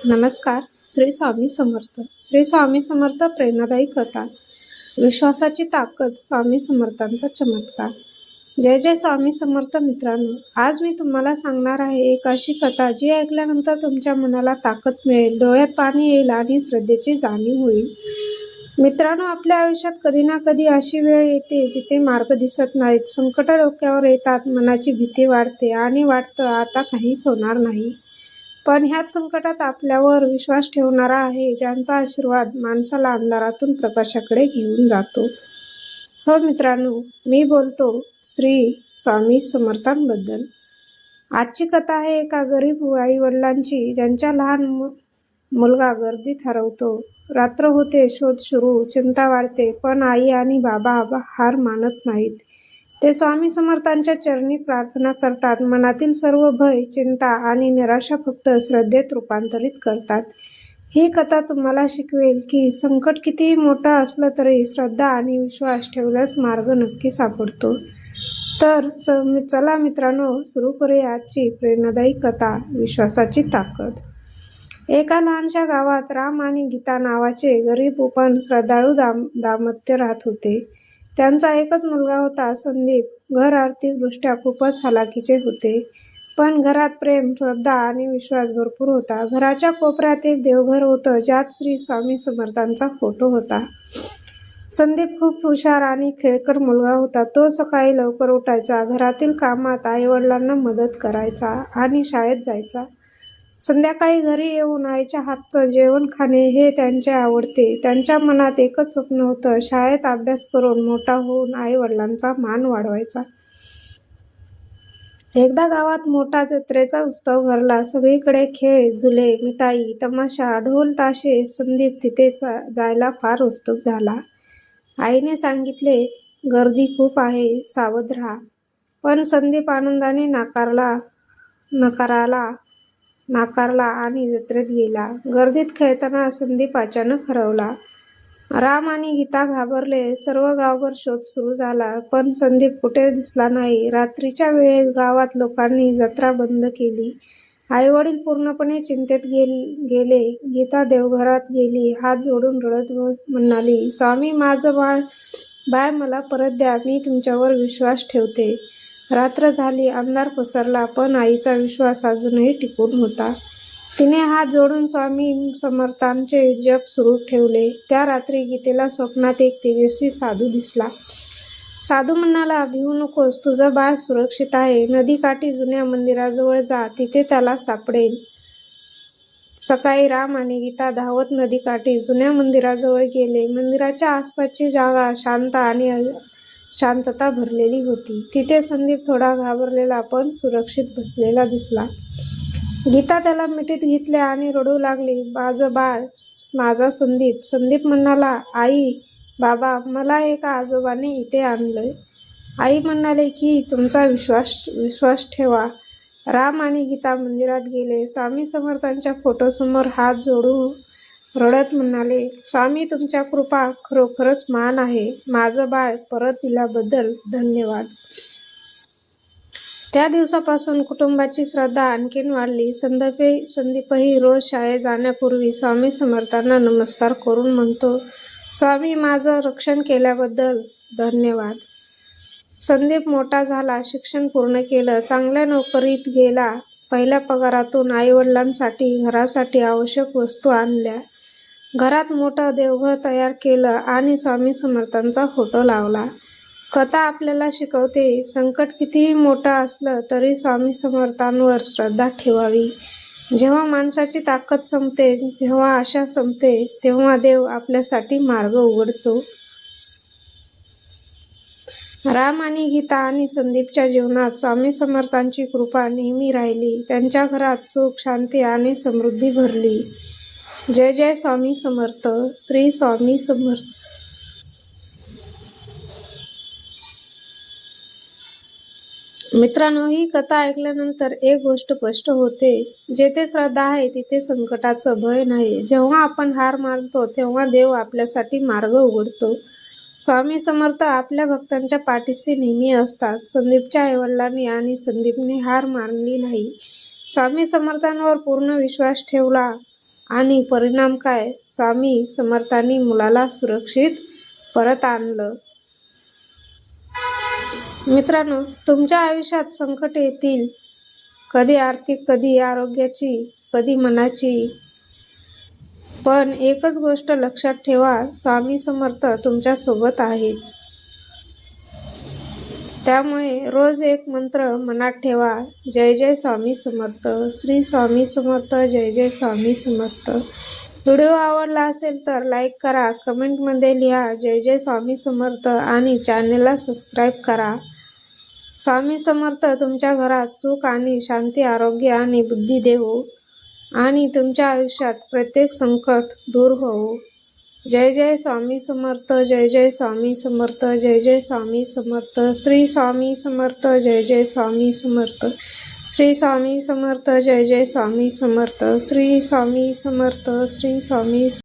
नमस्कार. श्री स्वामी समर्थ. श्री स्वामी समर्थ प्रेरणादायी कथा. विश्वासाची ताकद. स्वामी समर्थांचा चमत्कार. जय जय स्वामी समर्थ. मित्रांनो, आज मी तुम्हाला सांगणार आहे एक अशी कथा जी ऐकल्यानंतर तुमच्या मनाला ताकद मिळेल, डोळ्यात पाणी येईल आणि श्रद्धेची जाणीव होईल. मित्रांनो, आपल्या आयुष्यात कधी ना कधी अशी वेळ येते जिथे मार्ग दिसत नाहीत, संकट डोक्यावर येतात, मनाची भीती वाढते आणि वाटतं आता काहीच होणार नाही. पण ह्याच संकटात आपल्यावर विश्वास ठेवणारा आहे, ज्यांचा आशीर्वाद माणसाला अंधारातून प्रकाशाकडे घेऊन जातो. हो मित्रांनो, मी बोलतो श्री स्वामी समर्थांबद्दल. आजची कथा आहे एका गरीब आई वडिलांची, ज्यांच्या लहान मुलगा गर्दीत हरवतो. रात्र होते, शोध सुरू, चिंता वाढते, पण आई आणि बाबा हार मानत नाहीत. ते स्वामी समर्थांच्या चरणी प्रार्थना करतात. मनातील सर्व भय, चिंता आणि निराशा फक्त श्रद्धेत रूपांतरित करतात. ही कथा तुम्हाला शिकवेल की संकट कितीही मोठं असलं तरी श्रद्धा आणि विश्वास ठेवल्यास मार्ग नक्की सापडतो. तर चला मित्रांनो, सुरू करूया आजची प्रेरणादायी कथा, विश्वासाची ताकद. एका लहानशा गावात राम आणि गीता नावाचे गरीब पण श्रद्धाळू दाम्पत्य राहत होते. त्यांचा एकच मुलगा होता, संदीप. घर आर्थिकदृष्ट्या खूपच हालाकीचे होते, पण घरात प्रेम, श्रद्धा आणि विश्वास भरपूर होता. घराच्या कोपऱ्यात एक देवघर होतं, ज्यात श्री स्वामी समर्थांचा फोटो होता. संदीप खूप हुशार आणि खेळकर मुलगा होता. तो सकाळी लवकर उठायचा, घरातील कामात आईवडिलांना मदत करायचा आणि शाळेत जायचा. संध्याकाळी घरी येऊन आईच्या हातचं जेवण खाणे हे त्यांचे आवडते. त्यांच्या मनात एकच स्वप्न होतं, शाळेत अभ्यास करून मोठा होऊन आई-वडिलांचा मान वाढवायचा. एकदा गावात मोठा जत्रेचा उत्सव भरला. सगळीकडे खेळ, झुले, मिठाई, तमाशा, ढोल ताशे. संदीप तिथे जायला फार उत्सुक झाला. आईने सांगितले, गर्दी खूप आहे, सावध राहा. पण संदीप आनंदाने नाकारला आणि जत्रेत गेला. गर्दीत खेळताना संदीप अचानक हरवला. राम आणि गीता घाबरले. सर्व गावभर शोध सुरू झाला, पण संदीप कुठे दिसला नाही. रात्रीच्या वेळेत गावात लोकांनी जत्रा बंद केली. आईवडील पूर्णपणे चिंतेत गेले. गीता देवघरात गेली, हात जोडून रडत म्हणाली, स्वामी, माझं बाळ मला परत द्या. मी तुमच्यावर विश्वास ठेवते. रात्र झाली, अंधार पसरला, पण आईचा विश्वास अजूनही टिकून होता. तिने हात जोडून स्वामी समर्थांचे जप सुरू ठेवले. त्या रात्री गीतेला स्वप्नात एक तेजस्वी साधू दिसला. साधू म्हणाला, भिवू नकोस, तुझं बाळ सुरक्षित आहे. नदीकाठी जुन्या मंदिराजवळ जा, तिथे त्याला सापडेल. सकाळी राम आणि गीता धावत नदीकाठी जुन्या मंदिराजवळ गेले. मंदिराच्या आसपासची जागा शांत आणि शांतता भरलेली होती. तिथे संदीप थोडा घाबरलेला पण सुरक्षित बसलेला दिसला. गीता त्याला मिठीत घेतले आणि रडू लागली, माझं बाळ, माझा संदीप. संदीप म्हणाला, आई, बाबा, मला एका आजोबाने इथे आणलंय. आई म्हणाले की तुमचा विश्वास ठेवा. राम आणि गीता मंदिरात गेले. स्वामी समर्थांच्या फोटोसमोर हात जोडून रडत म्हणाले, स्वामी, तुमच्या कृपा खरोखरच महान आहे. माझं बाळ परत दिल्याबद्दल धन्यवाद. त्या दिवसापासून कुटुंबाची श्रद्धा आणखीन वाढली. संदीपही रोज शाळेत जाण्यापूर्वी स्वामी समर्थांना नमस्कार करून म्हणतो, स्वामी, माझं रक्षण केल्याबद्दल धन्यवाद. संदीप मोठा झाला, शिक्षण पूर्ण केलं, चांगल्या नोकरीत गेला. पहिल्या पगारातून आईवडिलांसाठी, घरासाठी आवश्यक वस्तू आणल्या. घरात मोठं देवघर तयार केलं आणि स्वामी समर्थांचा फोटो लावला. कथा आपल्याला शिकवते, संकट कितीही मोठं असलं तरी स्वामी समर्थांवर श्रद्धा ठेवावी. जेव्हा माणसाची ताकद संपते, जेव्हा आशा संपते, तेव्हा देव आपल्यासाठी मार्ग उघडतो. राम आणि गीता आणि संदीपच्या जीवनात स्वामी समर्थांची कृपा नेहमी राहिली. त्यांच्या घरात सुख, शांती आणि समृद्धी भरली. जय जय स्वामी समर्थ. श्री स्वामी समर्थ. मित्रांनो, ही कथा ऐकल्यानंतर एक गोष्ट स्पष्ट होते, जेथे श्रद्धा आहे तिथे संकटाचं भय नाही. जेव्हा आपण हार मानतो तेव्हा देव आपल्यासाठी मार्ग उघडतो. स्वामी समर्थ आपल्या भक्तांच्या पाठीशी नेहमी असतात. संदीपच्या आईवडिलांनी आणि संदीपने हार मानली नाही. स्वामी समर्थांवर पूर्ण विश्वास ठेवला आणि परिणाम काय? स्वामी समर्थांनी मुलाला सुरक्षित परत आणलं. मित्रांनो, तुमच्या आयुष्यात संकट येतील, कधी आर्थिक, कधी आरोग्याची, कधी मनाची. पण एकच गोष्ट लक्षात ठेवा, स्वामी समर्थ तुमच्या सोबत आहेत. त्यामुळे रोज एक मंत्र मनात ठेवा, जय जय स्वामी समर्थ, श्री स्वामी समर्थ, जय जय स्वामी समर्थ. व्हिडिओ आवडला असेल तर लाईक करा, कमेंटमध्ये लिहा जय जय स्वामी समर्थ आणि चॅनेलला सबस्क्राईब करा. स्वामी समर्थ तुमच्या घरात सुख आणि शांती, आरोग्य आणि बुद्धी देवो आणि तुमच्या आयुष्यात प्रत्येक संकट दूर होवो. जय जय स्वामी समर्थ, जय जय स्वामी समर्थ, जय जय स्वामी समर्थ, श्री स्वामी समर्थ, जय जय स्वामी समर्थ, श्री स्वामी समर्थ, जय जय स्वामी समर्थ, श्री स्वामी समर्थ, श्री स्वामी